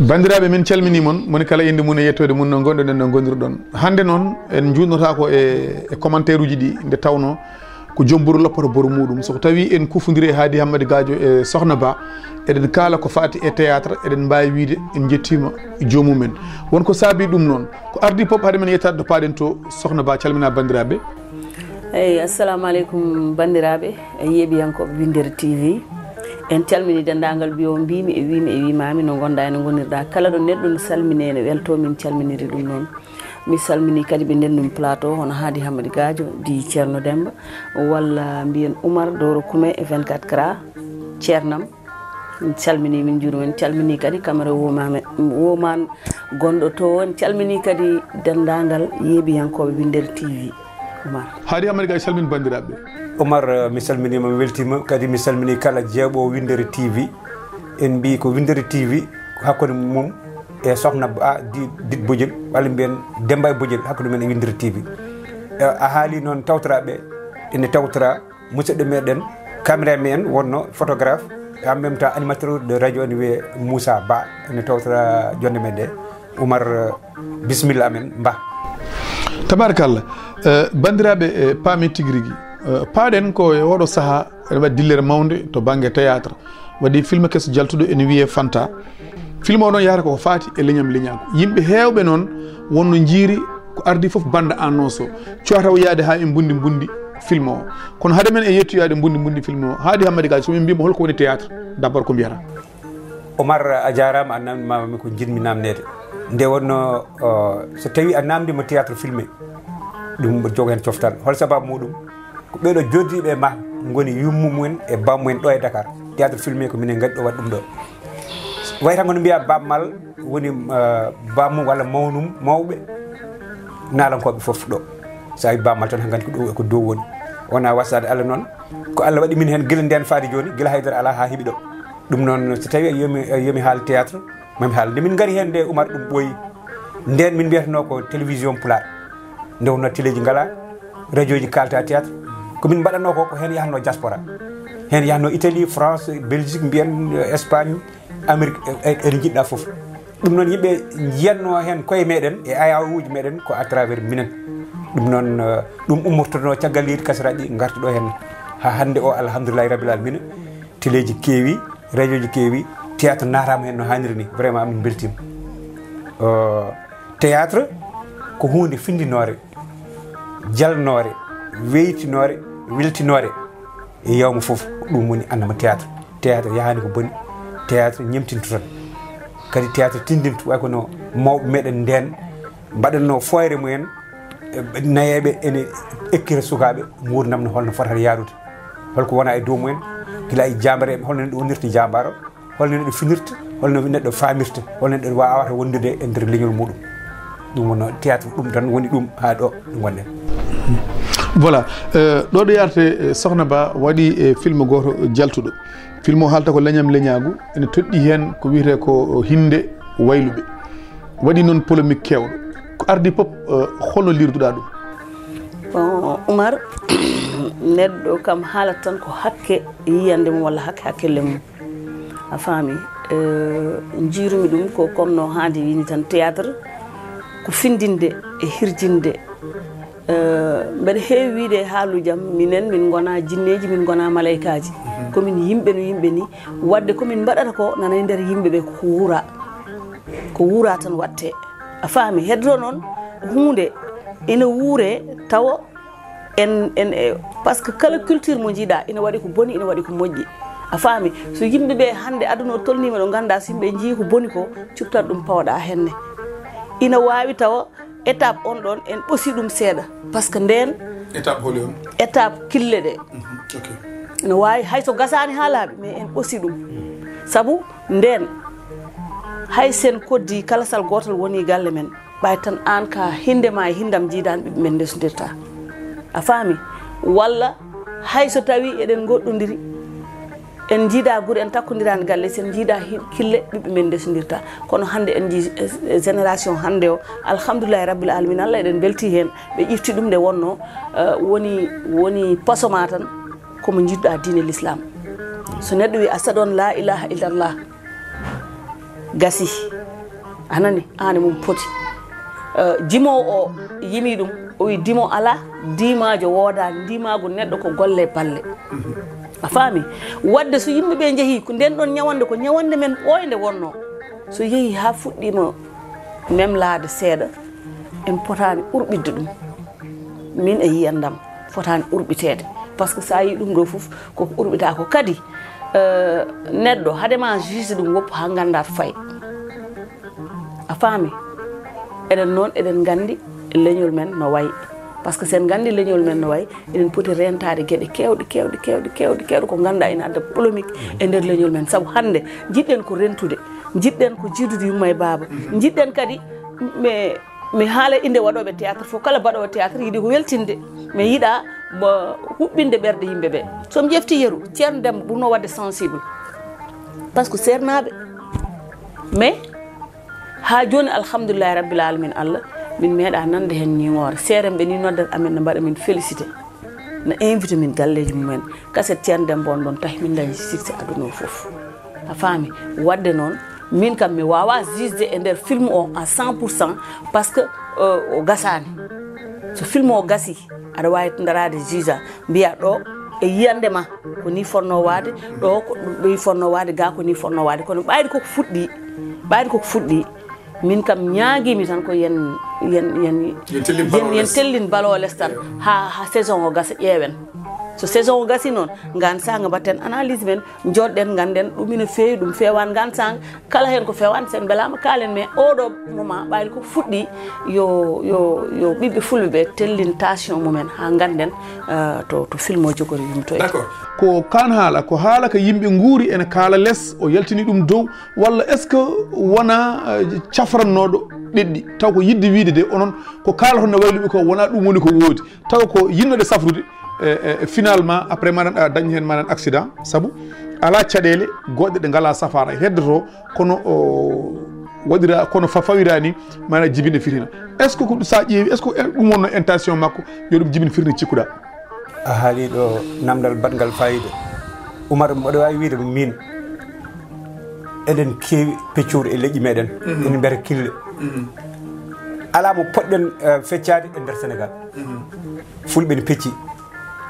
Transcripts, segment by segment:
bandiraɓe min calmini mon moni kala inde mum e yettode mum no gonɗen no gondirɗon hande noon en jutnota ko e commentaire uji ɗi nde tawno ko jomburu loppoto boru muɗum soko tawi en kufodiri e Hady Hammady Gadio e Sokhna Ba eɗen kala ko fati e théâtre eɗen mbawi wiide en jettima jomumen wonko saabi ɗum noon ko ardi pop haade men yettade to paɗen to Sokhna Ba calmina bandiraɓe. Eyyi assalamu aleykum bandiraɓe e yeeɓiyankoɓe Windere TV en calmini dendagal mbiyo mbimi e wimami no gonda ene gonirɗa kala ɗo neɗɗo no salmine ene welto min calminiri ɗum noon mi salmini kadi ɓe ndendumi plateau hono Hady Hammady Gadio di Ceerno Demba walla mbiyen Oumar Doro Kume e 24 Kara ceernam min calmini min juurima en calmini kadi caméra woman gonɗo to en calmini kadi dendagal yeeɓiyankoɓe Windere TV Oumar. Hady Hammady Gadio salmini bandiraɓe. Oumar mi salminima mi weltima kadi mi salmini kala jeeɓo Windere TV en mbi ko Windere TV hakkude mum e Sokhna Ba dit Bodiel walla mbiyen Demba e Bodiel hakkude men e Windere TV a haali noon tawtoraɓe ene tawtora musidɗo meɗen caméraman en wonno photographe en même temps animateur de radio ene wiye Moussa Ba ene tawtora jonde men ɗe Oumar bisimilla amen Ba. Tabarakallah bandiraɓe paami tigui rigui paaɗen ko e oɗo saaha ene waɗi dillere mawde to banggue théâtre waɗi film kesso jaltuɗo ene wiye Fanta film o noon yahata koko fati e leñam leñago yimɓe hewɓe noon wonno jiiri ko ardi foof bande annonce o cowataw yaade ha e bundi film o kono haade men e yettoyade bundi film o Hady Hammady Gadio somin mbima holko woni théâtre d'abord ko mbiyata. Oumar a jarama a namdimami ko jinmi namnede nde wonno so tawi a namdima théâtre filmé ɗum jogo hen coftal hol sababu muɗum ko ɓeɗo joddiɓe ma goni yummumen e bammumen ɗo e Dakar théâtre filmé ko minen gaɗi ɗo waɗi ɗum ɗo wayta gono mbiya bammal woni bammum walla mawnum mawɓe nalankoɓe foof ɗo sa wi bammal tan ha gandi ko ɗo ko dow woni wona wasade Allah noon ko Allah waɗi min hen guila nden faade joni guila haydara ala ha heeɓi ɗo ɗum noon so tawi yomi haal théâtre mami haal nde min gari hen nde Oumar ɗum ɓooyi nden min mbiyatano ko télévision Pulaar nde wonno téléji ngala radio ji kalta théâtre komin mbaɗanno ko hen yahanno diaspora hen yahanno Italie France Belgique mbiyen Espagne Amérique ene jiɗɗa foof ɗum noon yimɓe jiyatno hen koye meɗen e ayawuji meɗen ko à travers minen ɗum noon ɗum ummortono caggal leydi kasaraji ɗi garta ɗo hen ha hande o alhamdoulillahi rabbil alamina téléji keewi radio ji keewi théâtre natama hen no hanniri ni vraiment min beltima théâtre ko hunde findinore jalnore weytinore weltinore e yawma foof ɗum woni annama théâtre yahani ko boni théâtre ñemtinto tan kadi théâtre tindinto way kono mawɓe meɗen nden mbaɗanno foyre mumen nayeɓe ene ekkira sukaɓe gurdam no holno fotata yarude holko wona e dow mumen gila e jambareɓe holno neɗɗo wonirta jambaro holno neɗɗo finirta holno neɗɗo famirta holno neɗɗo wawata wondude e nder leñol muɗum ɗum wonno théâtre ɗum tan woni ɗum ha ɗo ɗum wonɗen. Voilà ɗo ɗo yarte Sokhna Ba waɗi e film goto jaltuɗo film o haalta ko leñam leñagu ene toɗɗi hen ko wiyete ko hinde wayluɓe waɗi noon polémique kewɗo ko ardi pop holno lirduɗa ɗum. Bon Oumar neɗɗo kam haalata tan ko hakke yiyande mum walla hakkille mum a faami jiirumi ɗum ko comme no Hady wini tan théâtre ko findinde e hirjinde mbeɗa heewi wiide e haalujam minen min gona jinneji min gona malaykaji komin yimɓe no yimɓe ni wadde komin mbaɗata ko nana e nder yimɓeɓe ko wuura tan watte a faami heddo noon hunde ina wuure tawa en par ce que kala culture mo jiiɗa ina waɗi ko boni ina waɗi ko moƴƴi a faami so yimɓeɓe hande aduna o tolnima ɗo ganda so yimɓe jii ko boni ko cubtat ɗum pawɗa henne ina wawi tawa étape on ɗon en ɓosi ɗum seeɗa par ce que nden étape holi on étape kille ɗe no wawi hayso gasani ha laaɓi mais en ɓosi ɗum saabu nden hay sen koddi kala sal gotal woni galle men ɓay tan an ka hindema e hindam jiidani ɓiɓɓe men ndesodirta a faami walla hayso tawi eɗen goɗɗodiri en jiida guure en takkodirani galle sen jiida kille ɓiɓɓe men ndesodirta kono hande en ji génération hande o alhamdoulillahi rabbil alamina Allah eɗen belti hen ɓe ƴifti ɗum nde wonno woni posoma tan komo jiɗɗa diine l'islam so neɗɗo wi asaɗon la ilaha illallah gasi anani ane mum poti dimowo o yimi ɗum o wi dimo ala dimajo woodani dimago neɗɗo ko golle balle a faami wadde so yimɓeɓe jeehi ko nden ɗon ñawande ko ñawande men ɓoyde wonno so yeehi ha fuɗɗima memlade seeɗa en potani urɓidde ɗum min e yiyandam fotani urɓitede par ce que sa yi ɗum ɗo foof koko urɓita ko kadi neɗɗo haadema juge ɗum woppu ha ganda fayi a faami eɗen noon eɗen gandi leñol men no wayi par ce que sen gandi leñol men no wayi eɗen poti rentade gueɗe kewɗe ko ganduɗa ina adda polémique e nder leñol men saabu hande jiɗɗen ko rentude jiɗɗen ko jiidude yumma e baaba jiɗɗen kadi mi haala inde waɗoɓe théâtre fof kala mbaɗowo théâtre yiiɗi ko weltinde mi yiiɗa huɓɓinde ɓerde yimɓeɓe somi ƴefti yeru ceerno Demba ɓurno wadde sensible par ce que sernaɓe mais ha joni alhamdoulillahi rabbil alamin Allah min meeɗa nande hen ñiŋore seeren ɓe ni noddat amen ne mbaɗa min félicité no invité min galleji mumen kaset ceerno Demba on ɗon tahi min dañi succès aduna o foof a faami wadde noon min kam mi wawa jugde e nder film o à 100% par ce que o gasani so film o gasi aɗa wawi darade juge mbiya ɗo e yiyande ma ko ni fonno wade ɗo ko ɗo fonno wade ga ko ni fonno wade kono ɓayde koko fuɗɗi min kam ñaaguimi tan ko yen tellin balo less tan ha saison o gasa ƴeewen so saison o gasi noon gan sanga mbatten analyse men joɗɗen ganden ɗum ina feewi ɗum fewani gan sanga kala hen ko fewani sen belama kalen mais oɗo moment ɓayde ko fuɗɗi yo ɓiɓɓe fulɓe ɓe tellintation mumen ha ganden to film o jogori yumtoyde d'accord ko kan haala ko haala ko yimɓe guuri ene kaala less o yaltini ɗum dow walla est ce que wona cafrannoɗo ɗeɗɗi taw ko yidde wiide de onon ko kaalata no wayluɓe ko wona ɗum woni ko woodi taw ko yinnoɗe safrude finalement après maɗan dañi hen maɗan accident saabu ala caɗele goɗɗe ɗe ngala safara heddoto kono waɗira kono fawirani mana jibine fitina est ce que ko sa ƴeewi est ce que ɗum wonno intention makko yo ɗum jibine firni cikkuɗa a haali ɗo namdal badgal fayida Oumar mbaɗa wawi wiide min eɗen keewi peccure e leƴƴi meɗen en mbiyata kille ala mo poɗɗen feccade e nder Sénégal fulɓe ne pecci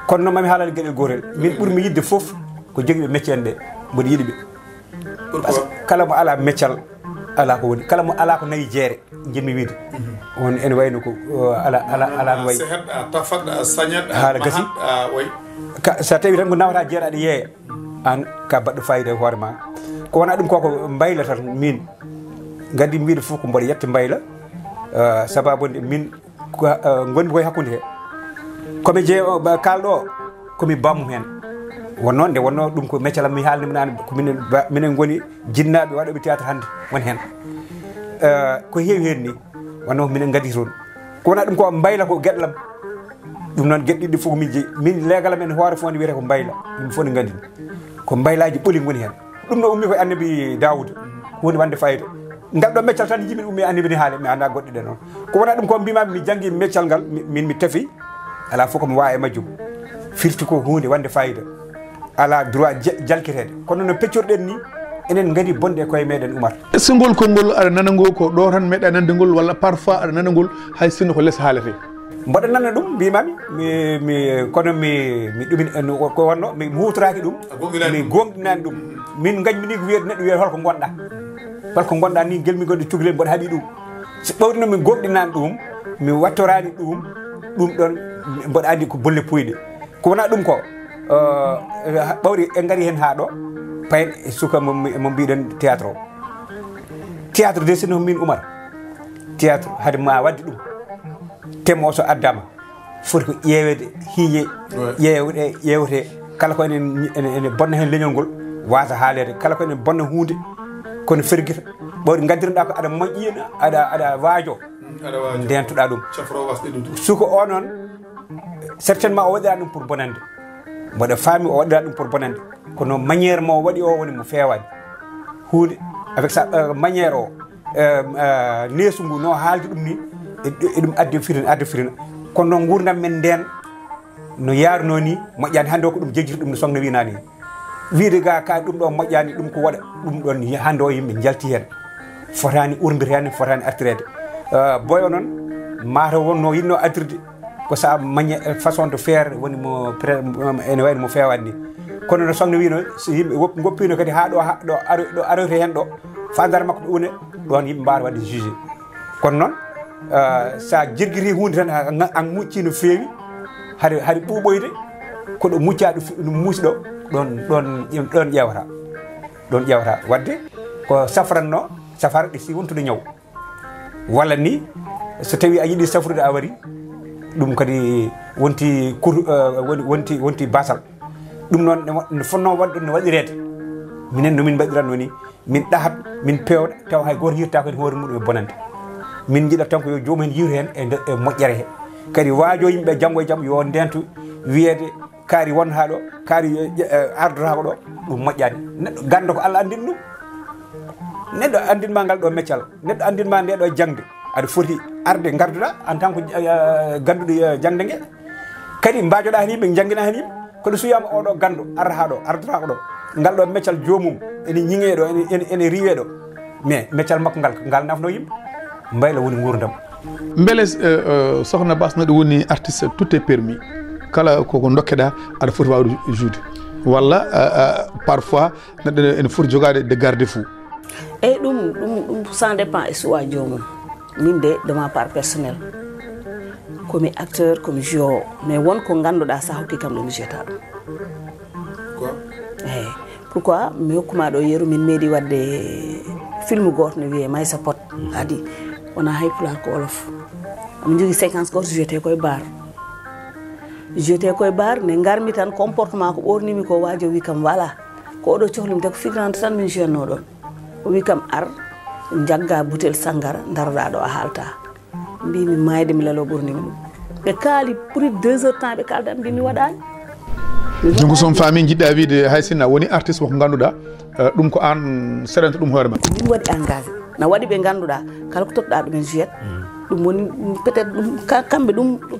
kono noon mami haalal gueɗel gotel min ɓuurmi yidde foof ko joguiɓe métier en ɓe mboɗo yiɗiɓe par ce que kala mo ala meccal ala ko woni kala mo ala ko nayi jeere jimmi wiide on ene wayno ko ala no wayi haala gasi sa tawi tan ko nawata jeere aɗa yeeya an ka baɗɗo fayida e hoore ma ko wona ɗum koko mbayla tan min gandi mbiɗo fof ko mboɗo yetta mbayla sababude min gondi koye hakkude he komi kalɗo komi bammu hen wonno nde wonno ɗum ko meccal am mi haalnima nane ko minen goni jinnaɓe waɗoɓe théâtre hannde woni hen ko heewi hen ni wonno minen gadi toon ko wona ɗum ko mbayla ko gueɗalam ɗum noon gueɗe ɗiɗi fof mi jeeyi min leegal men hoore fof ne wiyete ko mbayla ɗum fof ne gandi ko mbaylaji ɓooli goni hen ɗum ɗo ummi koye annabi Dawouda woni wande fayida ngal ɗo meccal tan jimin ummi annabi ni haale mi anda goɗɗe ɗe noon ko wona ɗum ko mbimami mi janggi meccal ngal min mi tafi ala fof komi wawi e majjum firti ko hunde wande fayida ala droit jalkitede kono no peccorɗen ni enen gandi bonde e koye meɗen Oumar est ce que ngol konngol aɗa nana ngo ko ɗo tan meeɗa nande ngol walla parfois aɗa nana ngol hay sinno ko less haalete mboɗo nana ɗum mbimami kono mi ɗumin ko wonno mi hutoraki ɗum mi gomɗinani ɗum min gañmi ni ko wiyede neɗɗo wiyete holko gonɗa ni guelmi gonɗe cukalel mboɗo haaɓi ɗum so ɓawɗino min gomɗinani ɗum mi wattorani ɗum ɗon mboɗo andi ko bolle puyɗe ko wona ɗum ko ɓawri en gari hen ha ɗo payen e suka mo mbiɗen théâtre o théâtre de sino min Oumar théâtre haade ma wadde ɗum temo so addama foti ko ƴeewede hiije ƴeewete kala ko ene bonna hen leñol ngol wasa haalede kala ko ene bonna hunde kono ferguita ɓawri gaddiranɗa ko aɗa moƴƴina aɗa waajo ndentoɗa ɗum suka o noon certainement o waɗira ɗum pour bonande mboɗo faami o waɗira ɗum pour bonande kono maniére mo waɗi o woni mo fewani hunde avec sa maniére o neesu ngu no haalde ɗum ni eɗum adde firina kono noon gurdam men nden no yaruno ni moƴƴani hande o ko ɗum jejjita ɗum no sogno winani wiide ga ka ɗum ɗo moƴƴani ɗum ko waɗa ɗum ɗon hande o yimɓe jalti hen fotani urdirani fotani artirede boyo noon mata wonno yinno artirde ko sa magne façon de faire woni mo ene wayno mo fewani ni kono no sohna wino so yimɓe goppino kadi ha ɗo aroyte hen ɗo fandare makko ɗo une ɗon yimɓe mbawa wadde jugé kono noon sa jirguiri hunde tan an mucci no fewi haɗa ɓuuɓoyde koɗo mucca ɗo muusi ɗo ɗon ƴewata wadde ko safranno safarɗe si wontude ñaw walla ni so tawi a yiiɗi safrude a wari ɗum kadi wonti basal ɗum noon no fonno waɗɗo no waɗirede minen nomin mbaɗiranno ni min ɗahat min pewɗa taw hay goto yirta kadi hoore muɗum e bonande min jiɗat tan ko yo jomum en yiru hen e moƴƴere he kadi waajo yimɓe janggo e jaam yo ndentu wiyede kaari won ha ɗo kaari ardotako ɗo ɗum moƴƴani neɗɗo ganda ko Allah andin ɗum neɗɗo andinma ngal ɗo meccal neɗɗo andinma nde ɗo jangde aɗa foti arde garduɗa en tant que ganduɗo jangde ngue kadi mbajoɗa hen yimɓe jangguina hen yimɓe kono suyama oɗo gandu arata ɗo ardotako ɗo ngal ɗo meccal jomum ene ñiŋe ɗo ene riwe ɗo mais meccal makko ngal nafno yimɓe mbayla woni gurdam beele sokhna Bass no ɗo woni artiste tout est permis kala koko dokkeɗa aɗa foti wawde juude walla parfois neɗɗo ene foti jogade de garde fou eyyi ɗum ça dépend e suwa jomum min de de ma part personnel komi acteur komi joueur mais wonko ganduɗa sa hokki kam ɗo mi jeta ɗum eyyi pourquoi mi hokkuma ɗo yeeru min meeɗi wadde film goto no wiye Maysa Pod adi wona hay pular ko olof omi jogui séquence goto jeté koye bar ne garmi tan comportement ko ɓornimi ko wajo wi kam voilà ko oɗo cohlimi de ko figurante tan min jeanno ɗon o wi kam ar jagga boutel sangara daroɗa ɗo a haalta mbimi mayde mi lelo ɓornimi ɗum ɓe kaali ɓuuri 2 heures temps ɓe kaldan mbi mi waɗani donc son famille jiɗɗa wiide hay sinno woni artiste woko ganduɗa ɗum ko an seɗanta ɗum hoore ma min waɗi engagé na waɗi ɓe ganduɗa kala ko toɗɗa ɗumen juyat ɗum woni peut être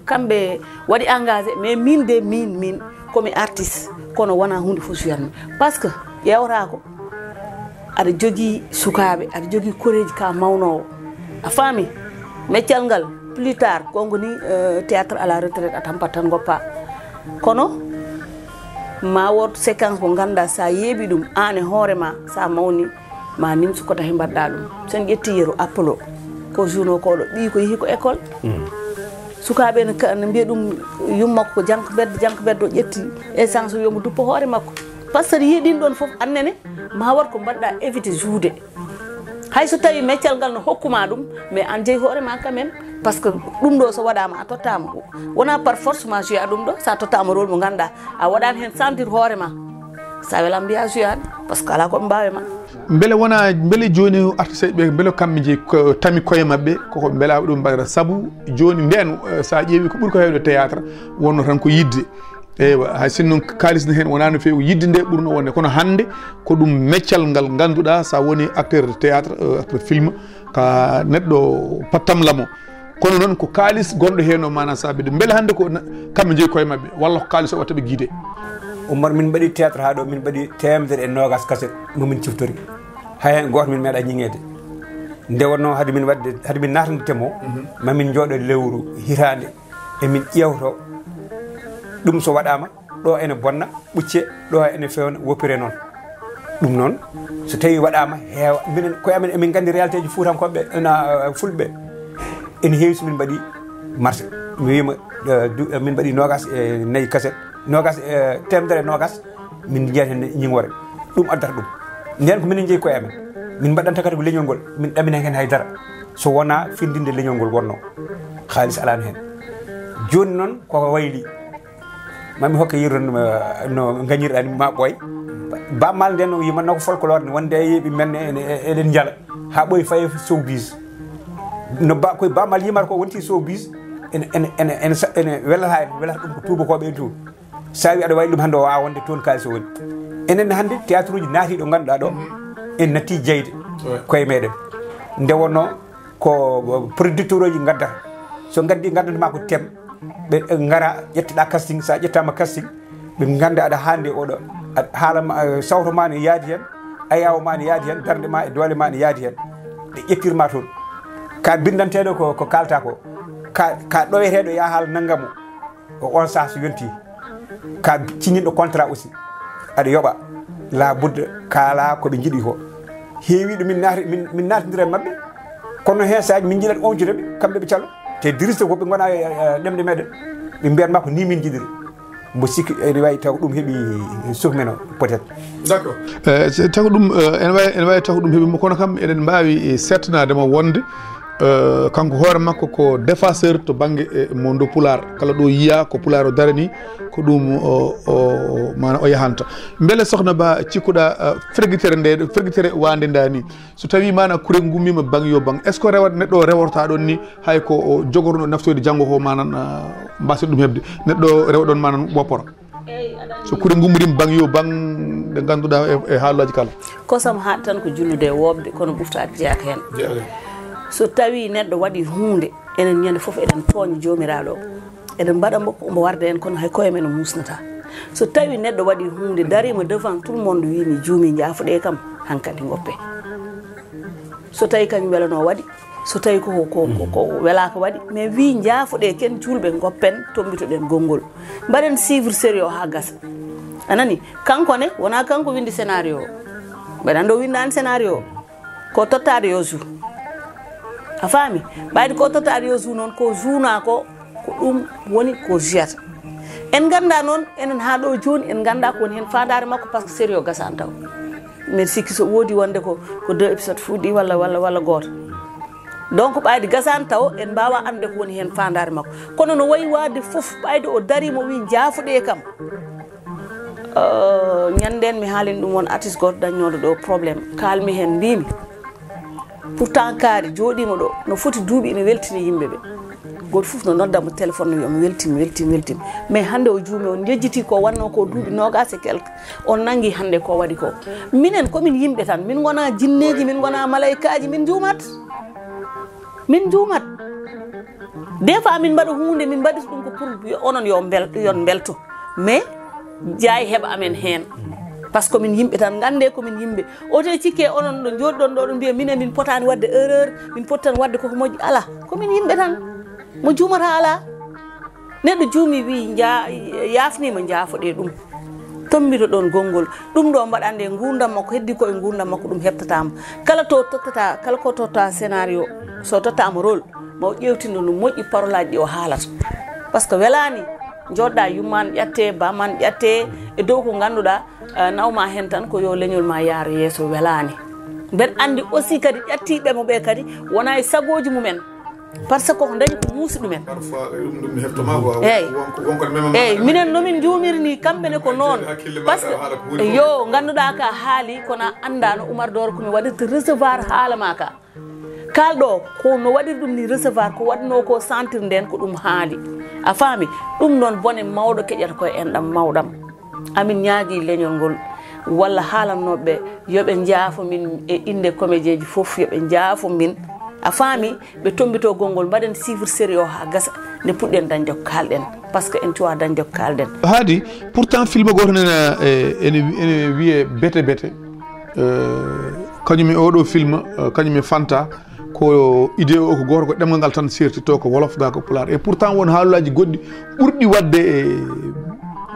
kamɓe waɗi engagé mais min de min komi artiste kono wona hunde fof juyatmi par ce que ƴewata ko aɗa jogui sukaɓe aɗa jogui koreji ka mawnowo a faami meccal ngal plus tard kongoni théâtre à la retraite a tampat tan goppa kono ma wot séquence ko ganduɗa sa yeeɓi ɗum an e hoorema sa mawni ma nimsu kota he mbaɗɗa ɗum sen ƴetti yeeru appelo ko journo koɗo ɓi ko yeehi ko école sukaɓe ne mbiya ɗum yummakko ko janka beddo ƴetti essence wiyomo duppo hoore makko par ce que yiiɗin ɗon foof annene ma wat ko mbaɗɗa évité juude hay so tawi meccal ngal no hokkuma ɗum mais an jeeyi hoorema quand même par ce que ɗum ɗo so waɗama a tottama wona par force ma jouya ɗum ɗo sa tottama rôle mo ganduɗa a waɗani hen sentir hoorema sa welan mbiya juyani par ce que ala koɓe mbawema beele joni artiste ɓe beele kamɓe jeeyi tami koye mabɓe koko beelaɓe ɗum mbaɗata saabu joni nden sa ƴeewi ko ɓuuri ko hewde théâtre wonno tan ko yidde eywa hay sinno kalis ne hen wona no fewi yidde nde ɓurno wonde kono hande ko ɗum meccal ngal ganduɗa sa woni acteur de théâtre acteur film ka neɗɗo pattamlamo kono noon ko kalis gonɗo hen o mana sabide beele hande ko kamɓe jeeyi koye mabɓe walla ko kalis o wattaɓe guide Oumar min mbaɗi théâtre ha ɗo min mbaɗi 120 cassette momin ciftori hay hen goto min meeɗa ñiŋede nde wonno haade min natande temo mamin jooɗo lewru hitande emin ƴewto ɗum so waɗama ɗo ene bonna ɓucce ɗo ene fewna woppire noon ɗum noon so tawi waɗama heewa minen koye amen emin gandi réalité ji fuutankoɓe na fulɓe ene heewi somin mbaɗi marché mi wima min mbaɗi 24 cassette 120 min jiyat hen ñingore ɗum addata ɗum nden ko minen jeeyi koye amen min mbaɗanta kadi ko leñol ngol min ɗamina hen haydara so wona findinde leñol ngol wonno haalis alano hen joni noon koko wayli mami hokke yirde no gañirɗani ma ɓooy bammal nden yimanno ko folklore wonde yeeɓi men eɗen jaala ha ɓooyi faye showbiz no koye bammal yimata ko wonti showbiz ene welata en welata ɗum ko tubakoɓe en toon sa wi aɗa wawi ɗum hande o wawa wonde toon kalis o woni enen hande théâtre uji naati ɗo ganduɗa ɗo en natti jeyde koye meɗen nde wonno ko producteur uji gaddata so gaddantama ko thème ɓe gara ƴetteɗa casting sa ƴettama casting ɓe ganda aɗa hande oɗo haala sawto ma ne yaadi hen ayaw ma ne yaadi hen darde ma e doole ma ne yaadi hen ɗe ƴettirma toon ka bindanteɗo ko kalta ko ka ɗoweteɗo ya haala nanggamo on sah so yonti ka ciñinɗo contrat aussi aɗa yoɓa la budde kaala koɓe jiiɗi ko heewiɗo min natodira mabɓe kono hen saji min jiiɗat oncudeɓe kamɓe ɓe callo te diriste koɓe gona ɗemɗe meɗen ɓe mbiyatma ko ni min jiɗiri mbo sikki ene wawi taw ɗum heeɓi suhmeno peut être d' accord taw ɗum ene wawi taw ɗum heeɓimo kono kam eɗen mbawi settanademo wonde kanko hoore makko ko défenseur to banggue mondo pular kala ɗo yiya ko pular o darani ko ɗum mana o yahanta beele sokhna Ba cikkuɗa ferguitere wande ndani so tawi mana kurel gummima bang yo bang est ce que rewat neɗɗo o reworta ɗon ni hay ko jogorno naftoyde janggo ko manan mbasen ɗum hebde neɗɗo rewa ɗon manan wopporo so kurel gummuɗima bang yo bang ɗe ganduɗa e haalaji kala kosam haat tan ko jullude e wobde kono ɓuftade jeeyaka hen so tawi neɗɗo waɗi hunde enen ñande foof eɗen tooña jomiraɗo o eɗen mbaɗa mbo warda en kono hay koye men musnata so tawi neɗɗo waɗi hunde darima devant tout le monde wi mi juumi jaafuɗe kam hankkadi goppe so tawi kañum welano waɗi so tawi ko welaka waɗi mais wi jaafuɗe ken julɓe goppen tombitoɗen gongol mbaɗen suivre série o ha gasa anani kanko ne wona kanko windi scénario o mbaɗan ɗo windani scénario o ko tottade yo jour a faami ɓayde ko tottade yo jour noon ko journa ko ɗum woni ko jiyata en ganda noon enen ha ɗo joni en ganda ko woni hen fandare makko par ce que série o gasani taw min sikki so woodi wonde ko 2 épisode fuuɗi walla goto donc ɓayde gasani taw en mbawa ande ko woni hen fandare makko kono no wayi wade foof ɓayde o darimo wi jaafuɗe kam ñanden mi haalini ɗum won artiste goto dañnoɗo ɗo probléme kalmi hen mbimi pourtant kaari jooɗima ɗo no foti duuɓi ina weltini yimɓeɓe goto foof no noddamo téléphone no wiyamo weltimi mais hande o juumi on jejjiti ko wanno ko duuɓi nogas e quelque on nangui hande ko waɗi ko minen komin yimɓe tan min gona jinneji min gona malayikaji min juumat des fois min mbaɗa hunde min mbaɗi ɗum ko pour onon yon belto mais jaay heɓa amen hen par ce que min yimɓe tan gande komin yimɓe oto cikke onon ɗo jooɗiɗon ɗo ɗo mbiya minen min potani wadde erreur min poti tan wadde koko moƴƴi ala komin yimɓe tan mo juumata ala neɗɗo juumi wi yafnima jaafoɗe ɗum tombito ɗon gongol ɗum ɗo mbaɗande gurdam makko heddi koye gurdam makko ɗum heɓtatama kala ko totta scénario so tottama rôle ma o ƴewtino no moƴƴi parole aji ɗi o haalata par ce que welani joɗɗa yumman ƴatte baman ƴatte e dow ko ganduɗa nawma hen tan ko yo leñol ma yaaro yeeso welani mbeɗa andi aussi kadi ƴattiɓemo ɓe kadi wona e sagoji mumen par ce que ko dañi ko muusi ɗumen eyyi minen nomin juumirni kamɓene ko noon par ce que yo ganduɗa ka haali kono anda no Oumar Doro komi waɗirta recevoir haala ma ka kalɗo ko no waɗiri ɗum ni recevoir ko waɗino ko sentir nden ko ɗum haali a faami ɗum noon bone mawɗo keƴata koye enɗam mawɗam amin ñaagui leñol ngol walla haalannoɓe yoɓe jaafo min e inde comédien ji foof yoɓe jaafo min a faami ɓe tombito gongol mbaɗen suivre série o ha gasa nde puɗɗen dañde ko kalɗen par ce que en cuwa dañde ko kalɗen haadi pourtant film goto nena ene wiye bete kañum e oɗo film kañum e Fanta ko idée o ko goto ko ɗemgal ngal tan sertito ko wolof ga ko pular et pourtant won haalullaji goɗɗi ɓurɗi wadde e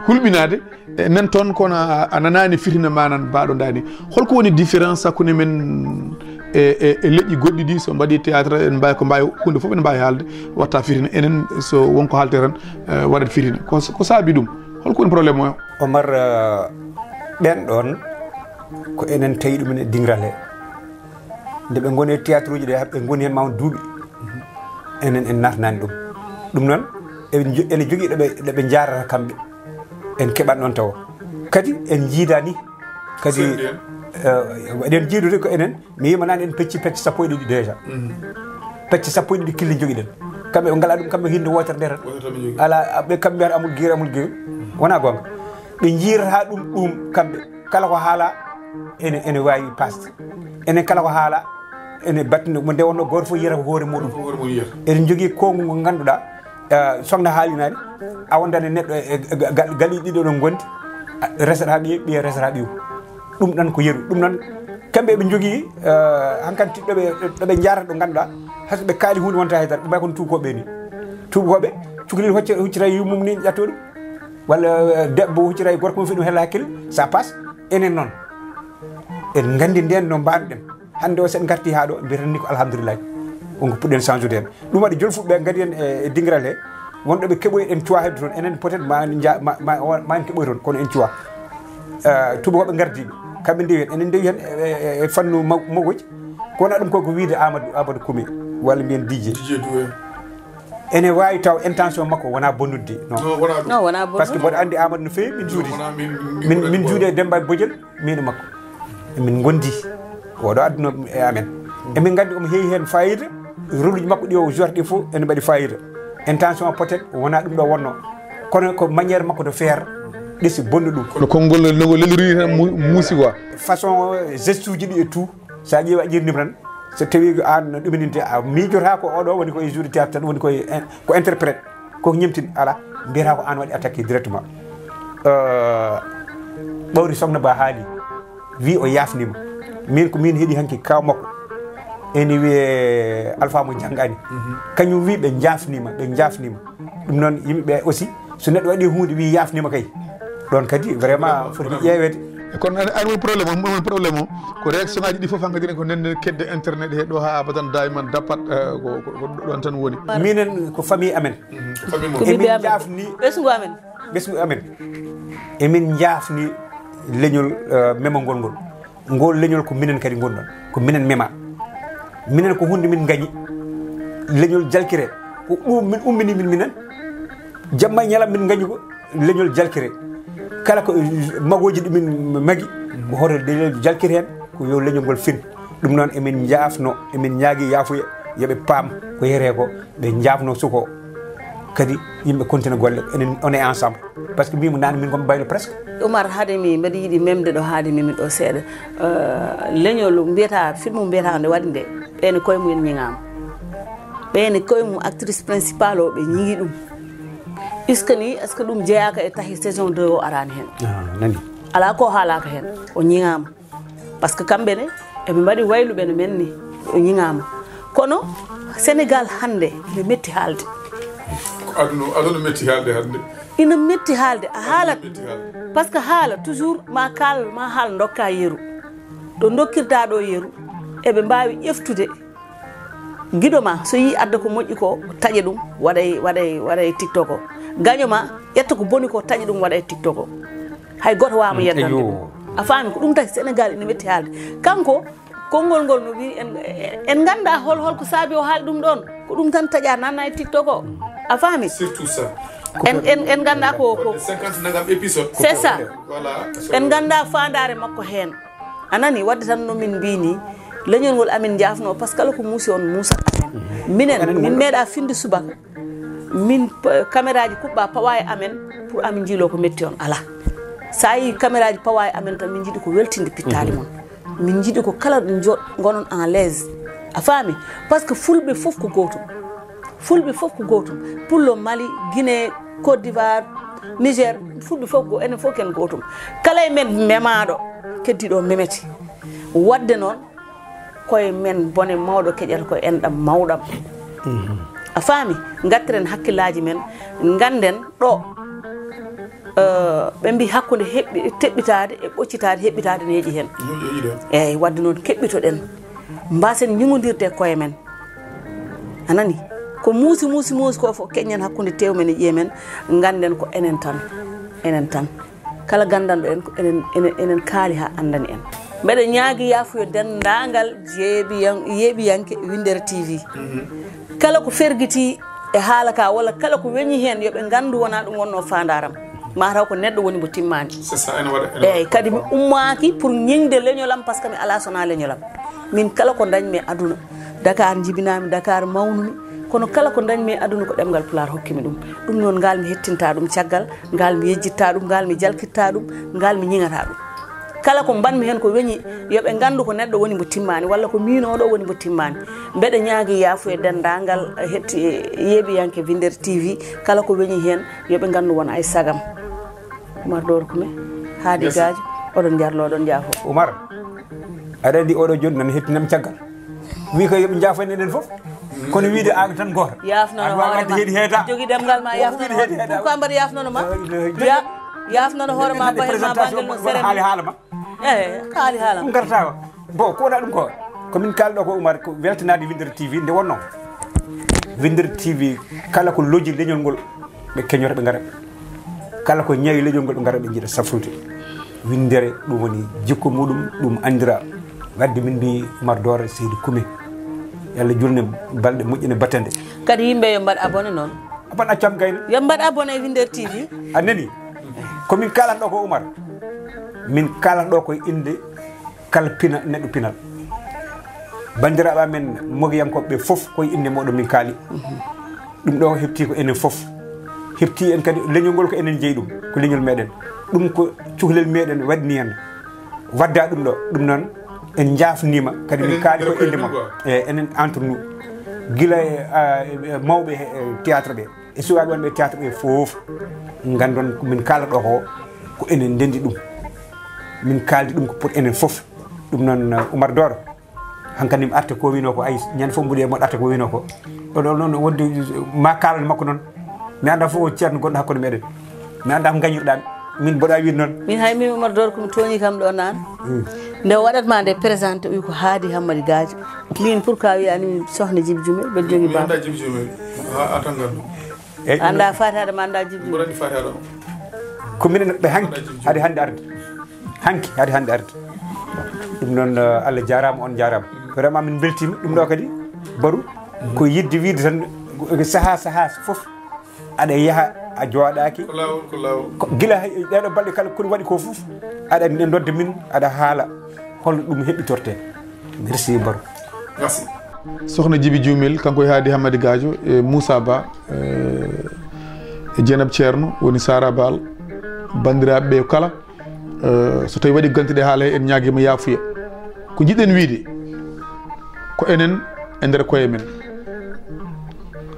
hulɓinade nan toon kono a nanani fitina manan mbaɗo dani holko woni différence hakkude men e leƴƴi goɗɗi ɗi so mbaɗi théâtre en mbawi ko mbawi hunde foof ene mbawi haalde watta fitina enen so wonko haalte tan waɗat fitina ko saabi ɗum holko woni probléme o Omar ɓen ɗon ko enen tawi ɗumen e dingral he nde ɓe goni e théâtre uji ɗe ɓe goni hen mawde duuɓi enen en natanani ɗum noon ene jogui ɗeɓe jarata kamɓe en keɓat noon taw kadi en jiidani kadi eɗen jiidude ko enen mi yima nani en pecci sappo e ɗiɗi déjà pecce sappo e ɗiɗi kille joguiɗen kamɓe ɓe ngala ɗum kamɓe hinde wotere nde tan ala ɓe kamɓe mbiyata amul guiri wona gonga ɓe jiirata ɗum kamɓe kala ko haala ene wawi pasde enen kala ko haala ene battino mo nde wonno goto fof yiyata ko hoore muɗum eɗen jogui kongu ngo ganduɗa sokhna haalinani a wondani neɗɗo e gali ɗiɗo ɗon gondi resata ɓe resata ɓiw ɗum ɗan ko yeru ɗum noon kamɓe ɓe jogii hankkadi tiɗɗoɓe jarata ɗo ngannduɗa hayso ɓe kaali hunde wonta haydara ɗum mbay kono tubakoɓe ni tubakoɓe cukalel huccita yummum ni ƴatto ɗum walla debbo huccita gorko mum fi ɗum hella hakkille ça passe enen noon en nganndi nden no mbaɗuɗen hannde o seɗen garti haa ɗo mbiyeten ni ko alhamdulillahi wonko puɗɗen change ude hen ɗum waɗi jolfuɓe ngadi en e dingiral he wonɗo ɓe keɓoy en cuwa hedde toon enen peut être ma en keɓoy toon kono en cuwa tubakoɓe gardiɓe kamɓe ndewi hen enen ndewi hen e fannu mogoji ko wona ɗum koko wiide amadou koumi walla mbiyen dj ene wawi taw intention makko wona bonnude non wona bonnude par ce que mboɗo andi amadou no fewi min juuɗi min juuɗi e Demba Bodiel min makko min gondi oɗo adduno e amen emin gandi omo heewi hen fayida rôle uji makko ɗi o joueur ɗi fof ene mbaɗi fayida intention peut être wona ɗum ɗo wonno kono ko maniére makko de faire ɗisi bonnu ɗum kono konngol no lelori tan muusi quoi façon geste uji ɗi e tout sa ƴeewi a ƴirnima tan so tawi an no ɗumininte a miijota ko oɗo woni koye jour de théâtre tan woni koye ko interprète koko ñemtin ala mbiyata ko an waɗi attaqué directement ɓawri Sogna Ba haali wi o yafnima min ko min heeɗi hanki kaw makko ene wiye Alpha mo janggani kañum wi ɓe jafnima ɗum noon yimɓeɓe aussi so neɗɗo waɗi hunde wi yafnima kay ɗon kadi vraiment foti ƴeewede kono an woni probléme o ko réaction ngaji ɗi fof hankkadi ko nende kedde internet he ɗo ha abadan dayman dappat ko ɗon tan woni minen ko famille amen emin jafni ɓesgu amen emin jafni leñol memol ngol leñol ko minen kadi gonɗon ko minen mema minen ko hunde min gañi leñol jalkire ko ɗum min ummini minen jamma e ñalam min gañi ko leñol jalkire kala ko magoji ɗi min magi ko hoto leñol jalkire hen ko yo leñol ngol fin ɗum noon emin jafno emin ñaagui yafuya yooɓe paam ko yere ko ɓe jafno suko kadi yimɓe continue golle on est ensemble par ce que mbimo nane min komi bayno presque Oumar haademi mbeɗa yiiɗi memde ɗo haademi min ɗo seeɗa leñol mbiyata film mbiyata nde waɗi nde ɓeni koye mumen ñiŋama ɓeni koye mum actrice principal o ɓe ñiigi ɗum puisque ni est ce que ɗum jeeyaka e tahi saison 2 o arani hen nani ala ko haalaka hen o ñiŋama par ce que kamɓene eɓe mbaɗi wayluɓe no men ni o ñiŋama kono Sénégal hande ene metti haalde aduna metti haalde hande ina metti haalde a haalat par ce que haala toujours ma haal dokka yeru ɗo dokkirta ɗo yeru eɓe mbawi ƴeftude guiɗo ma so yi adda ko moƴƴi ko taƴa ɗum waɗay TikTok o gaño ma ƴetta ko boni ko taƴa ɗum waɗay TikTok o hay goto wama yeddande a faami ko ɗum taki Sénégal ina metti haalde kanko konngol ngol no wi en ganda holko saabi o haali ɗum ɗon ko ɗum tan taƴa nanna e TikTok o a faami surtout ça en ganda ko 50 nagam épisode c'est ça voilà en ganda fandare makko hen anani wadde tan no min mbini leñol ngol amin jafno par ce que kala ko muusi on muusat amen min meeɗa finde subaka min caméra ji kuɓɓa pawa e amen pour amin jiilo ko metti on ala sa yi caméra ji pawa e amen tan min jiiɗi ko weltinde pittali mon min jiiɗi ko kala ɗo gonon en l'aise a faami par ce que fulɓe fof ko gotum pullo Mali Guinée Côte d'Ivoire Niger fulɓe fof enen fof ken gotum kala e men memaɗo keddiɗo memete wadde noon koye men bone mawɗo keƴata koye enɗam mawɗam a faami gattiren hakkillaji men ganden ɗo ɓe mbi hakkude teɓɓitade e ɓoccitade heɓɓitade neeƴi hen eyyi wadde noon keɓɓitoɗen mbasen ñigodirde koye men anani ko muusi ko fof keññen hakkude tewmen e ƴeemen ganden ko enen tan kala gandanɗo en ko enen kaali ha andani en mbeɗa ñaagui yafuyo dendagal yeeɓiyanke Windere TV kala ko ferguiti e haala ka walla kala ko weñi hen yoɓe gandu wona ɗum wonno fandaram mataw ko neɗɗo woni mo timmani eyyi kadi mi ummaki pour ñingde leñolam par ce que mi ala sona leñolam min kala ko dañmi e aduna Dakar jibinami Dakar mawnumi kono kala ko dañmi e aduna ko ɗemgal Pulaar hokkimi ɗum noon ngal mi hettinta ɗum caggal ngal mi yejjitta ɗum ngal mi jalkitta ɗum ngal mi ñingata ɗum kala ko mbanmi hen ko weñi yoɓe gandu ko neɗɗo woni mo timmani walla ko min oɗo woni mo timmani mbeɗa ñaagui yaafu e dendagal hetti yeeɓiyanke Windere TV kala ko weñi hen yoɓe gandu wona ay sagam Oumar Doro Koumé haadi gaajo oɗon jarlo oɗon jaafo Oumar aɗa andi oɗo joni nana hettinam caggal wi ko yoɓe jaafani enen fof kono wiide aɓe tan goto yafnono hoorema jogui ɗemgal ma yafnono pourquoi mbaɗa yafnono ma yafnono hoorema bahema bangel no sere haali haalama haali haalama ɗum garata bon ko waɗa ɗum ko komin kalɗo ko Oumar ko weltanade Windere TV nde wonno Windere TV kala ko lojji leñol ngol ɓe keñota ɓe gara kala ko ñawi leñol ngol ɓe gara ɓe jiiɗa safrude Windere ɗum woni jikko muɗum ɗum andira wadde min mbi Oumar Dore seydi Koumi yalla julne balɗe moƴƴine battande kadi yimɓe yo mbaɗ abonné noon aban accam gayna yo mbaɗ abonné e Windere TV a nani komin kalanɗo ko Oumar min kalanɗo koye inde kala pina neɗɗo pinal bandiraɓe amen mogiyankoɓe fof koye inde moɗon min kaali ɗum ɗo hepti ko enen fof hepti en kadi leñol ngol ko enen jeeyi ɗum ko leñol meɗen ɗum ko cukalel meɗen waɗni hen wadda ɗum ɗo ɗum noon en jafnima kadi min kaali ko inde mo enen entre nous guila mawɓe théâtre ɓe e suwaɓe wonɓe théâtre ɓe foof gandon min kala ɗo ko enen ndendi ɗum min kaldi ɗum ko pour enen foof ɗum noon Oumar Dore hankkadi mi arta ko wino ko ay ñande fof mbuɗe moɗo arta ko wino ko ɗo noon wonde ma kalane makko noon mi anda fof o ceerno gonɗo hakkude meɗen mi anda ko gañirɗami min mboɗa wiide noon min hay min Oumar Dore komi tooñi kam ɗo naan nde waɗatma nde présenté wi ko haadi Hammady Gadio min pourquoi wiyani min sohna Djiby Djumel mbeɗa jogui baba Djiby Djumel atan gandu anda fatade ma anda Djiby Djumel fatade ko minen ɓe hanki haade hande arde hanki haade hande arde ɗum noon Allah jarama on jarama vraiment min beltima ɗum ɗo kadi baru ko yidde wiide tan saaha foof aɗa yaaha a jooɗaki guila ɗeɗo balɗe kala kono waɗi ko foof aɗa nodde min aɗa haala holno ɗum heɓɓitorte merci Baro merci sokhna Djiby Djumel kanko e haadi Hammady Gadio e Moussa Ba e Dieynaba Thierno woni Sara Bal bandiraɓe ɓe kala so tawi waɗi gantiɗe haala he en ñaguima yafuya ko jiɗɗen wiide ko enen e nder koye men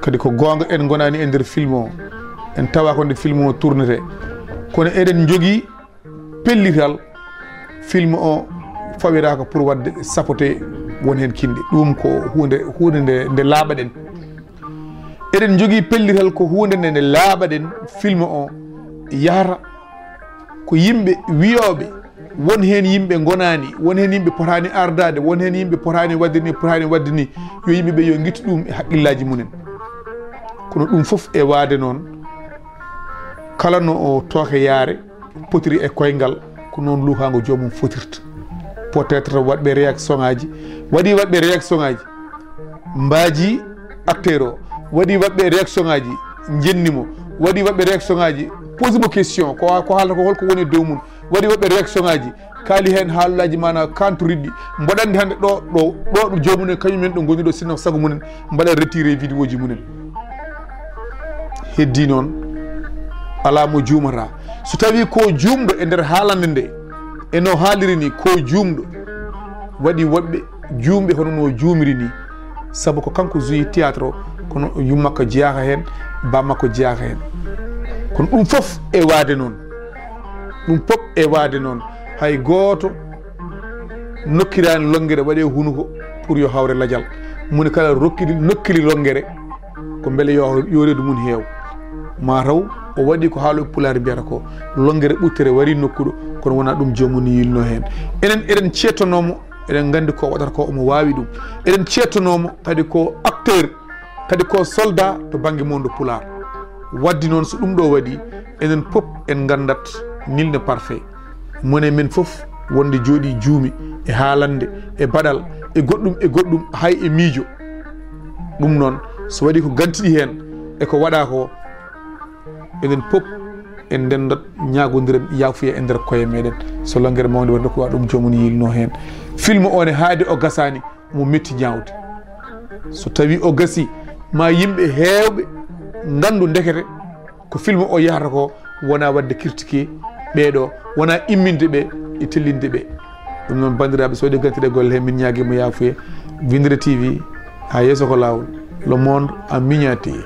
kadi ko gonga en gonani e nder film o en tawa ko nde film o tournete kono eɗen jogui pellital film o fawiraka pour wadde sapote won hen kinde ɗum ko hunde nde laaɓaɗen eɗen jogui pellital ko hunde nde laaɓaɗen film o yahata ko yimɓe wiyoɓe won hen yimɓe gonani won hen yimɓe potani ardade won hen yimɓe potani wadde ni potani wadde ni yo yimɓeɓe yo guittu ɗum e haqqillaji munen kono ɗum foof e waade noon kala no o tooke yaare potiri e koyngal ko noon luukango jomum fotirta peut être waɗɓe réaction ngaji waɗi waɗɓe réaction ngaji mbaaji acteur o waɗi waɗɓe réaction ngaji jennimo waɗi waɗɓe réaction ngaji pose mo question ko haalata ko holko woni dow mum waɗi waɗɓe réaction ngaji kaali hen haalullaji mana kantoriɗɗi mboɗandi hande ɗo jomumen kañumen ɗo goni ɗo sinno sago munen mbaɗa retiré vidéo ji munen heddi noon ala mo juumata so tawi ko juumɗo e nder haalande nde eno haaliri ni ko juumɗo waɗi woɓɓe juumɓe hono no juumiri ni saabu ko kanko joyi théâtre o kono yummakko jeyaka hen bammakko jeyaka hen kono ɗum foof e waade noon ɗum foof e waade noon hay gooto nokkirani longere waɗe hunuko pour yo hawre ladial moni kala nokkili longere ko beele yo reedu mum heew mataw o waɗi ko haaloɓe pulaar mbiyata ko longere ɓuttere wari nokkuɗo kono wona ɗum jomum ni yilno hen enen eɗen cettonomo eɗen gandi ko waɗata ko omo wawi ɗum eɗen cettonomo kadi ko acteur kadi ko soldat to banggue monde pulaar waddi noon so ɗum ɗo waɗi enen pop en gandat nilne parfait mone men foof wonde jooɗi juumi e haalande e baɗal e goɗɗum hay e miijo ɗum noon so waɗi ko gantiɗi hen eko waɗa ko enen pop en ndendat ñagodira yafuya e nder koye meɗen so longere mawde wadde ko wa ɗum jomum yilno hen film o ne haade o gasani mo metti ñawde so tawi o gasi ma yimɓe hewɓe gandu ndekete ko film o yahata ko wona wadde critiqué ɓeɗo wona imminde ɓe e tellinde ɓe ɗum noon bandiraɓe so waɗi gantiɗe golle he min ñaguima yafuya Windere TV ha yesso ko lawol le monde en miniature